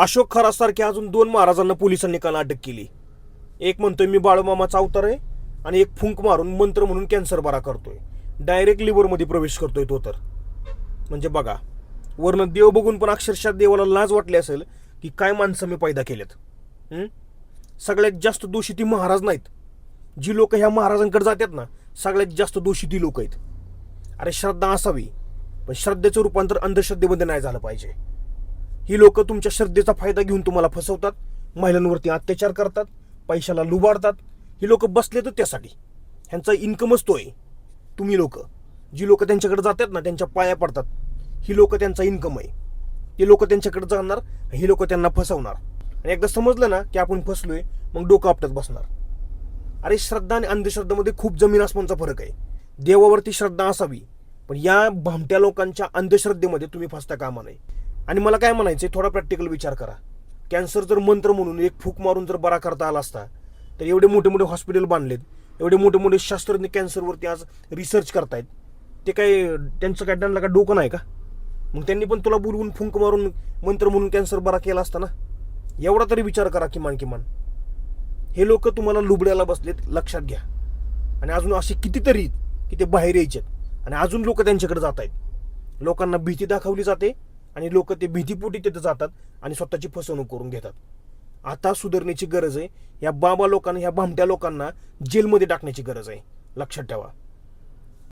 अशोक खरासारख्या अजून 2 महाराजांना पोलिसांनी काल अटक केली. एक म्हणतोय मी बाळूमामाचा अवतार आहे आणि एक फुंक मारून मंत्र म्हणून कॅन्सर बरा करतोय. डायरेक्ट लिव्हरमध्ये प्रवेश करतोय तो तर. म्हणजे बघा, वर्ण देव बघून पण अक्षरशः देवाला लाज वाटली असेल की काय माणसं मी पैदा केलेत. सगळ्यात जास्त दोषी ती महाराज नाहीत. जी लोक ह्या महाराजांकडे जातात ना, सगळ्यात जास्त दोषी ती लोक आहेत. अरे श्रद्धा असावी, पण श्रद्धेचं रूपांतर अंधश्रद्धेमध्ये नाही झालं पाहिजे. ही लोक तुमच्या श्रद्धेचा फायदा घेऊन तुम्हाला फसवतात, महिलांवरती अत्याचार करतात, पैशाला लुबाडतात. ही लोक बसले तर त्यासाठी, ह्यांचा इन्कमच तो आहे. तुम्ही लोक, जी लोक त्यांच्याकडे जातात ना, त्यांच्या पाया पडतात, ही लोक त्यांचा इन्कम आहे. ही लोक त्यांच्याकडे जाणार, ही लोक त्यांना फसवणार. आणि एकदा समजलं ना की आपण फसलोय, मग डोकं आपटत बसणार. अरे श्रद्धा आणि अंधश्रद्धेमध्ये खूप जमीन आसमानचा फरक आहे. देवावरती श्रद्धा असावी, पण या भामट्या लोकांच्या अंधश्रद्धेमध्ये तुम्ही फसता कामा नये. आणि मला काय म्हणायचंय, थोडा प्रॅक्टिकल विचार करा. कॅन्सर जर मंत्र म्हणून एक फूक मारून जर बरा करता आला असता, तर एवढे मोठे मोठे हॉस्पिटल बांधलेत, एवढे मोठे मोठे शास्त्रज्ञ कॅन्सरवरती आज रिसर्च करतायत, ते काय त्यांचं काय त्यांना काय डोकं नाही का? मग त्यांनी पण तुला बोलवून फुंक मारून मंत्र म्हणून कॅन्सर बरा केला असता ना. एवढा तरी विचार करा किमान किमान. हे लोक तुम्हाला लुबड्याला बसलेत, लक्षात घ्या. आणि अजून असे कितीतरी की ते बाहेर यायचेत आणि अजून लोक त्यांच्याकडे जात आहेत. लोकांना भीती दाखवली जाते आणि लोक ते भीतीपोटी तिथे जातात आणि स्वतःची फसवणूक करून घेतात. आता सुधारण्याची गरज आहे. या बाबा लोकांना, ह्या भामट्या लोकांना जेलमध्ये टाकण्याची गरज आहे. लक्षात ठेवा.